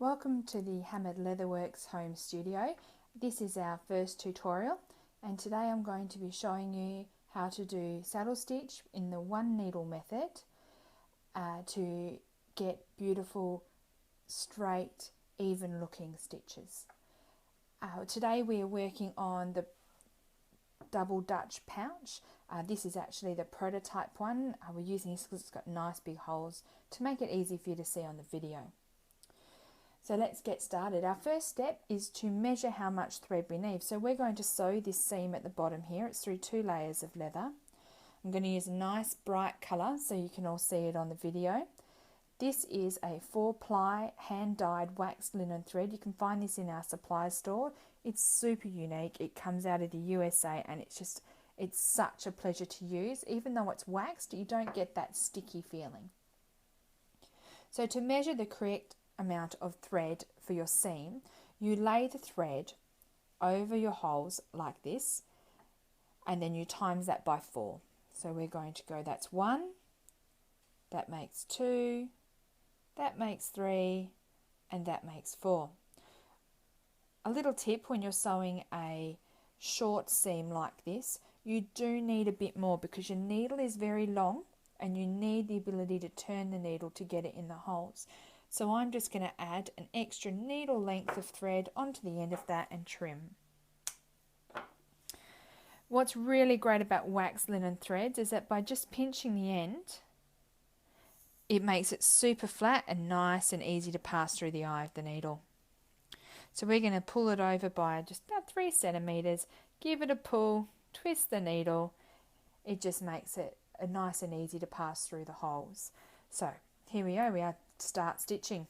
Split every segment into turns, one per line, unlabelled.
Welcome to the Hammered Leatherworks home studio. This is our first tutorial, and today I'm going to be showing you how to do saddle stitch in the one needle method to get beautiful, straight, even looking stitches. Today we are working on the double Dutch pouch. This is actually the prototype one. We're using this because it's got nice big holes to make it easy for you to see on the video. So let's get started. Our first step is to measure how much thread we need. So we're going to sew this seam at the bottom here. It's through 2 layers of leather. I'm going to use a nice bright colour so you can all see it on the video. This is a 4-ply hand-dyed waxed linen thread. You can find this in our supply store. It's super unique. It comes out of the USA and it's such a pleasure to use. Even though it's waxed, you don't get that sticky feeling. So to measure the correct amount of thread for your seam, you lay the thread over your holes like this, and then you times that by 4. So we're going to go, that's 1, that makes 2, that makes 3, and that makes 4. A little tip: when you're sewing a short seam like this, you do need a bit more because your needle is very long and you need the ability to turn the needle to get it in the holes. So I'm just going to add an extra needle length of thread onto the end of that and trim. What's really great about waxed linen threads is that by just pinching the end, it makes it super flat and nice and easy to pass through the eye of the needle. So we're going to pull it over by just about 3 centimeters, give it a pull, twist the needle. It just makes it nice and easy to pass through the holes. So here we are, start stitching.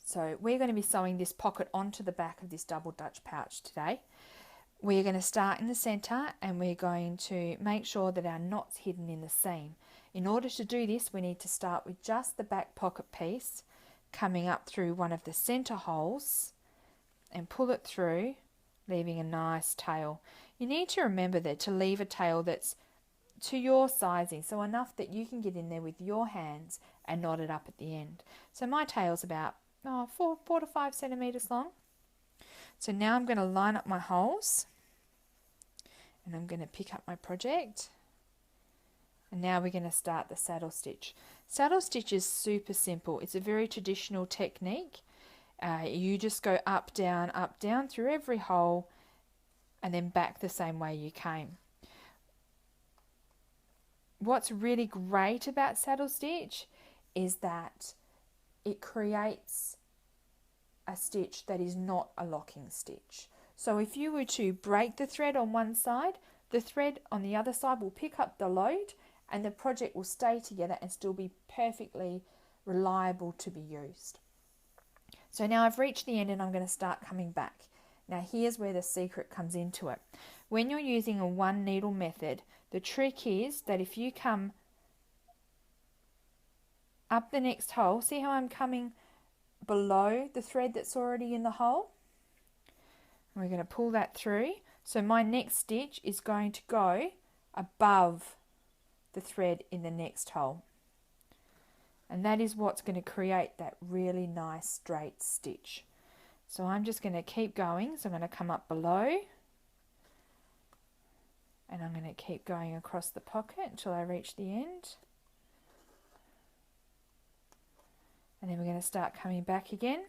So we're going to be sewing this pocket onto the back of this double Dutch pouch today. We're going to start in the center and we're going to make sure that our knot's hidden in the seam. In order to do this, we need to start with just the back pocket piece, coming up through one of the center holes and pull it through, leaving a nice tail. You need to remember that to leave a tail that's to your sizing, so enough that you can get in there with your hands and knot it up at the end. So my tail's about 4 to 5 centimeters long. So now I'm going to line up my holes and I'm going to pick up my project, and now we're going to start the saddle stitch. Saddle stitch is super simple. It's a very traditional technique. You just go up, down through every hole and then back the same way you came. What's really great about saddle stitch is that it creates a stitch that is not a locking stitch. So if you were to break the thread on one side, the thread on the other side will pick up the load and the project will stay together and still be perfectly reliable to be used. So now I've reached the end and I'm going to start coming back. Now here's where the secret comes into it. When you're using a one needle method, the trick is that if you come up the next hole, see how I'm coming below the thread that's already in the hole? We're going to pull that through. So my next stitch is going to go above the thread in the next hole. And that is what's going to create that really nice straight stitch. So I'm just going to keep going. So I'm going to come up below and I'm going to keep going across the pocket until I reach the end. And then we're going to start coming back again.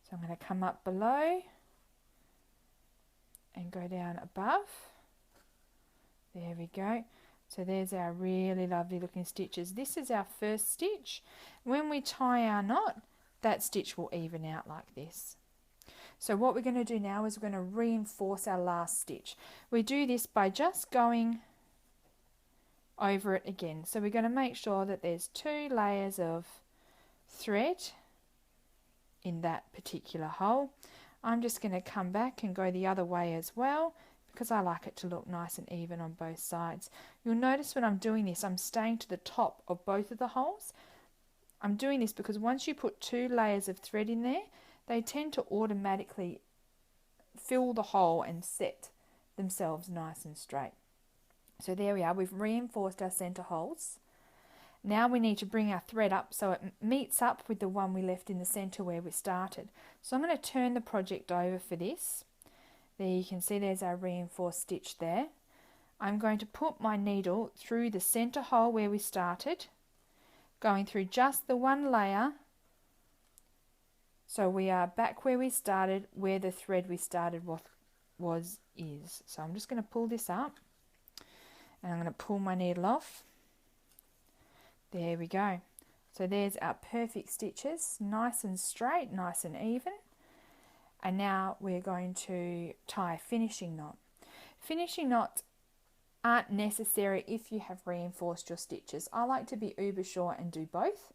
So I'm going to come up below and go down above. There we go. So there's our really lovely looking stitches. This is our first stitch. When we tie our knot, that stitch will even out like this. So what we're going to do now is we're going to reinforce our last stitch. We do this by just going over it again. So we're going to make sure that there's 2 layers of thread in that particular hole. I'm just going to come back and go the other way as well because I like it to look nice and even on both sides. You'll notice when I'm doing this, I'm staying to the top of both of the holes. I'm doing this because once you put 2 layers of thread in there, they tend to automatically fill the hole and set themselves nice and straight. So there we are, we've reinforced our center holes. Now we need to bring our thread up so it meets up with the one we left in the centre where we started. So I'm going to turn the project over for this. There you can see there's our reinforced stitch there. I'm going to put my needle through the centre hole where we started, going through just the one layer, so we are back where we started, where the thread we started is. So I'm just going to pull this up, and I'm going to pull my needle off. There we go. So there's our perfect stitches, nice and straight, nice and even. And now we're going to tie a finishing knot. Finishing knots aren't necessary if you have reinforced your stitches. I like to be uber sure and do both.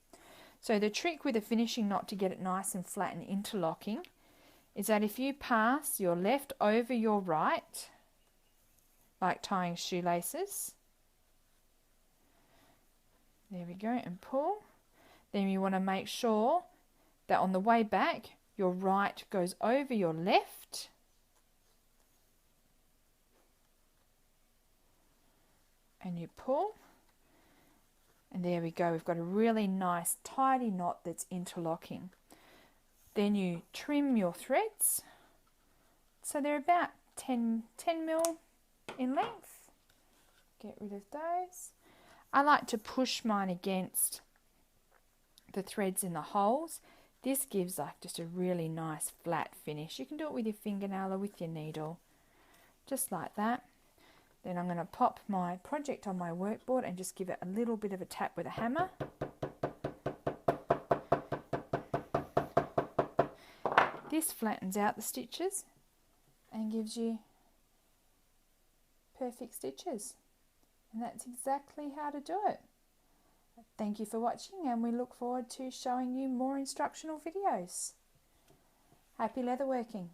So the trick with a finishing knot to get it nice and flat and interlocking is that if you pass your left over your right, like tying shoelaces, there we go, and pull, then you want to make sure that on the way back your right goes over your left, and you pull, and there we go, we've got a really nice tidy knot that's interlocking. Then you trim your threads so they're about 10 mil in length. Get rid of those. I like to push mine against the threads in the holes. This gives like just a really nice flat finish. You can do it with your fingernail or with your needle, just like that. Then I'm going to pop my project on my workboard and just give it a little bit of a tap with a hammer. This flattens out the stitches and gives you perfect stitches. And that's exactly how to do it. Thank you for watching, and we look forward to showing you more instructional videos. Happy leatherworking!